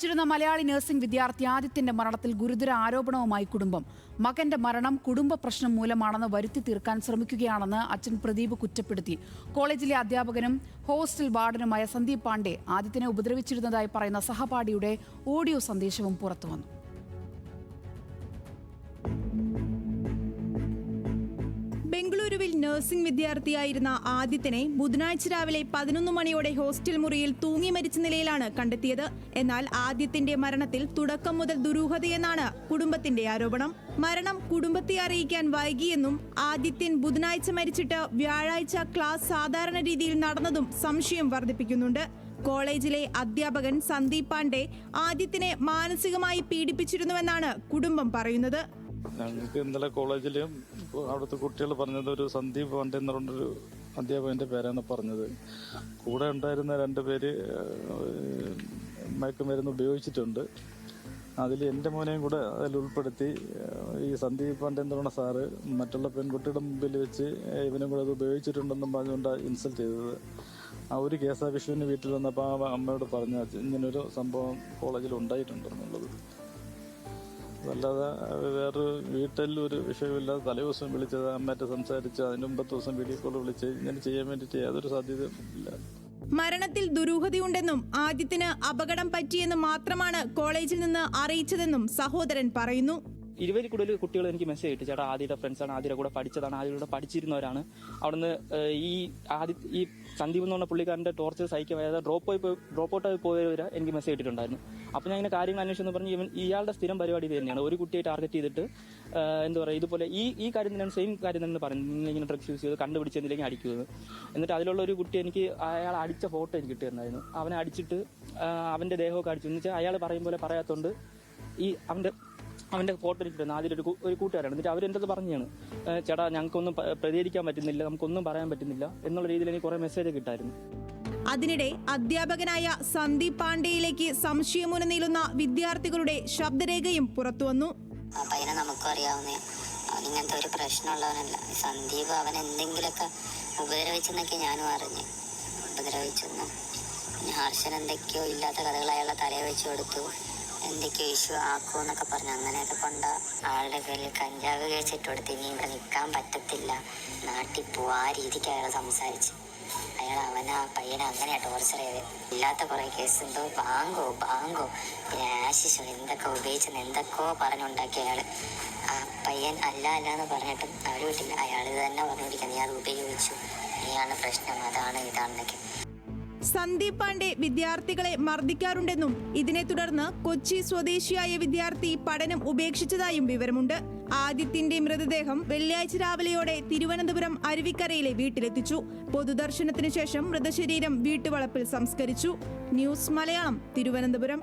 ിരുന്ന Malayali nursing വിദ്യാർത്ഥി ആദിത്യന്റെ മരണത്തിൽ ഗുരുതര ആരോപണവുമായി കുടുംബം. മകന്റെ മരണം കുടുംബ പ്രശ്നം മൂലമാണെന്ന് വരുത്തി തീർക്കാൻ ശ്രമിക്കുകയാണെന്ന് അച്ഛൻ പ്രദീപ് കുറ്റപ്പെടുത്തി. കോളേജിലെ അധ്യാപകനും ഹോസ്റ്റൽ വാർഡനുമായ സന്ദീപ് പാണ്ഡെ ആദിത്യനെ ഉപദ്രവിച്ചിരുന്നതായി പറയുന്ന സഹപാഠിയുടെ ഓഡിയോ സന്ദേശവും പുറത്തുവന്നു. ബംഗളൂരുവിൽ നഴ്സിംഗ് വിദ്യാർത്ഥിയായിരുന്ന ആദിത്യനെ ബുധനാഴ്ച രാവിലെ 11 മണിയോടെ ഹോസ്റ്റൽ മുറിയിൽ തൂങ്ങി മരിച്ച നിലയിലാണ് കണ്ടെത്തിയത്. എന്നാൽ ആദിത്യന്റെ മരണത്തിൽ തുടക്കം മുതൽ ദുരൂഹതയെന്നാണ് കുടുംബത്തിന്റെ ആരോപണം. മരണം കുടുംബത്തെ അറിയിക്കാൻ വൈകിയെന്നും ആദിത്യൻ ബുധനാഴ്ച മരിച്ചിട്ട് വ്യാഴാഴ്ച ക്ലാസ് സാധാരണ രീതിയിൽ നടന്നതും സംശയം വർദ്ധിപ്പിക്കുന്നുണ്ട്. കോളേജിലെ അധ്യാപകൻ സന്ദീപ് പാണ്ഡെ ആദിത്യനെ മാനസികമായി പീഡിപ്പിച്ചിരുന്നുവെന്നാണ് കുടുംബം പറയുന്നത്. ഞങ്ങൾക്ക് ഇന്നലെ കോളേജിൽ അവിടുത്തെ കുട്ടികൾ പറഞ്ഞത് ഒരു സന്ദീപ് പാണ്ഡെ എന്ന് പറഞ്ഞൊരു അധ്യാപകന്റെ പേരാണ് പറഞ്ഞത്. കൂടെ ഉണ്ടായിരുന്ന 2 പേര് മയക്കുമരുന്ന് ഉപയോഗിച്ചിട്ടുണ്ട്. അതിൽ എൻ്റെ മോനെയും കൂടെ അതിൽ ഉൾപ്പെടുത്തി ഈ സന്ദീപ് പാണ്ഡെ എന്ന് പറഞ്ഞ സാറ് മറ്റുള്ള പെൺകുട്ടിയുടെ മുമ്പിൽ വെച്ച് ഇവനും കൂടെ അത് ഉപയോഗിച്ചിട്ടുണ്ടെന്നും പറഞ്ഞുകൊണ്ടാണ് ഇൻസൾട്ട് ചെയ്തത്. ആ ഒരു കേസാ വിഷുവിന് വീട്ടിൽ വന്നപ്പോൾ ആ അമ്മയോട് പറഞ്ഞ ഇങ്ങനൊരു സംഭവം കോളേജിൽ ഉണ്ടായിട്ടുണ്ടെന്നുള്ളത്. അല്ലാതെ വേറൊരു വീട്ടിൽ ഒരു വിഷയമില്ലാതെ തലേദിവസം വിളിച്ചത് അമ്മയായിട്ട് സംസാരിച്ച് അതിന് മുമ്പത്തെ ദിവസം വീഡിയോ കോൾ വിളിച്ച് ഇങ്ങനെ ചെയ്യാൻ വേണ്ടിയിട്ട് യാതൊരു സാധ്യതയും ഇല്ല. മരണത്തിൽ ദുരൂഹതയുണ്ടെന്നും ആദിത്യന് അപകടം പറ്റിയെന്ന് മാത്രമാണ് കോളേജിൽ നിന്ന് അറിയിച്ചതെന്നും സഹോദരൻ പറയുന്നു. 20 കൂടുതൽ കുട്ടികൾ എനിക്ക് മെസ്സേജ് ഇട്ടു, ചേട്ടാ ആദിയുടെ ഫ്രണ്ട്സാണ്, ആദിയുടെ കൂടെ പഠിച്ചതാണ്, ആദിയുടെ കൂടെ പഠിച്ചിരുന്നവരാണ്. അവിടുന്ന് ഈ സന്ദീപ് എന്ന് പറഞ്ഞ പുള്ളിക്കാരന്റെ ടോർച്ചർ സഹിക്കാൻ വയ്യാതെ ഡ്രോപ്പ് ഔട്ടായി പോയവരെ എനിക്ക് മെസ്സേജ് ഇട്ടിട്ടുണ്ടായിരുന്നു. അപ്പോൾ ഞാൻ ഇങ്ങനെ കാര്യങ്ങൾ അന്വേഷിച്ചെന്ന് പറഞ്ഞ് ഇയാളുടെ സ്ഥിരം പരിപാടി ഇത് തന്നെയാണ്. ഒരു കുട്ടിയെ ടാർഗറ്റ് ചെയ്തിട്ട് എന്താ പറയുക, ഇതുപോലെ ഈ കാര്യം തന്നെയാണ്, സെയിം കാര്യം തന്നെ പറയുന്നത്, നിങ്ങളിങ്ങനെ ഡ്രഗ്സ് യൂസ് ചെയ്ത് കണ്ടുപിടിച്ചെന്നില്ലെങ്കിൽ അടിക്കുന്നത്. എന്നിട്ട് അതിലുള്ള ഒരു കുട്ടി എനിക്ക് അയാൾ അടിച്ച ഫോട്ടോ എനിക്ക് കിട്ടിയിട്ടുണ്ടായിരുന്നു. അവനെ അടിച്ചിട്ട് അവന്റെ ദേഹമൊക്കെ അടിച്ചു. എന്ന് വെച്ചാൽ അയാൾ പറയും പോലെ പറയാത്തോണ്ട് ഈ അവന്റെ ഫോട്ടോ ഇട്ടിട്ടുണ്ട്. ആദ്യം ഒരു കൂട്ടുകാരാണ്. എന്നിട്ട് അവരെൻ്റെ അടുത്ത് പറഞ്ഞാണ്, ചേട്ടാ ഞങ്ങൾക്കൊന്നും പ്രതികരിക്കാൻ പറ്റുന്നില്ല, നമുക്കൊന്നും പറയാൻ പറ്റുന്നില്ല എന്നുള്ള രീതിയിൽ എനിക്ക് കുറെ മെസ്സേജ് കിട്ടായിരുന്നു. അതിനിടെ അധ്യാപകനായ സന്ദീപ് പാണ്ഡെയിലേക്ക് സംശയമുനനീളുന്ന വിദ്യാർത്ഥികളുടെ ശബ്ദരേഖയും പുറത്തുവന്നു. ആ പയ്യനെ നമുക്കും അറിയാവുന്ന അവനിങ്ങനത്തെ ഒരു പ്രശ്നമുള്ളവനല്ല. സന്ദീപ് അവൻ എന്തെങ്കിലുമൊക്കെ ഉപദ്രവിച്ചെന്നൊക്കെ ഞാനും അറിഞ്ഞ്. ഉപദ്രവിച്ചെന്ന് ഹർഷൻ എന്തൊക്കെയോ ഇല്ലാത്ത കഥകൾ അയാളെ തലയെ വെച്ച് കൊടുത്തു, എന്തൊക്കെയോ ഇഷ്യൂ ആക്കുമെന്നൊക്കെ പറഞ്ഞു. അങ്ങനെയൊക്കെ കൊണ്ട് ആളുടെ പേരിൽ കഞ്ചാവ് കേസ് ഇട്ട് കൊടുത്ത് ഇനി ഇവിടെ നിൽക്കാൻ പറ്റത്തില്ല, നാട്ടിൽ പോവാ, ആ രീതിക്ക് അയാൾ സംസാരിച്ച് അവനാ പയ്യനെ അങ്ങനെയാ ടോർച്ചർ ചെയ്ത്. ഇല്ലാത്ത കുറെ കേസ് എന്തോ ബാങ്കോ പിന്നെ ആശിഷോ എന്തൊക്കെ ഉപയോഗിച്ചെന്ന് എന്തൊക്കെയോ പറഞ്ഞുണ്ടാക്കി അയാൾ. ആ പയ്യൻ അല്ല എന്ന് പറഞ്ഞിട്ടും അവർ വിട്ടില്ല. അയാൾ ഇത് തന്നെ പറഞ്ഞുകൊണ്ടിരിക്കുക, നീ അത് ഉപയോഗിച്ചു, നീയാണ് പ്രശ്നം, അതാണ് ഇതാണെന്നൊക്കെ. സന്ദീപ് പാണ്ഡെ വിദ്യാർത്ഥികളെ മർദ്ദിക്കാറുണ്ടെന്നും ഇതിനെ തുടർന്ന് കൊച്ചി സ്വദേശിയായ വിദ്യാർത്ഥി പഠനം ഉപേക്ഷിച്ചതായും വിവരമുണ്ട്. ആദിത്യന്റെ മൃതദേഹം വെള്ളിയാഴ്ച രാവിലെയോടെ തിരുവനന്തപുരം അരുവിക്കരയിലെ വീട്ടിലെത്തിച്ചു. പൊതുദർശനത്തിന് ശേഷം മൃതശരീരം വീട്ടുവളപ്പിൽ സംസ്കരിച്ചു. ന്യൂസ് മലയാളം, തിരുവനന്തപുരം.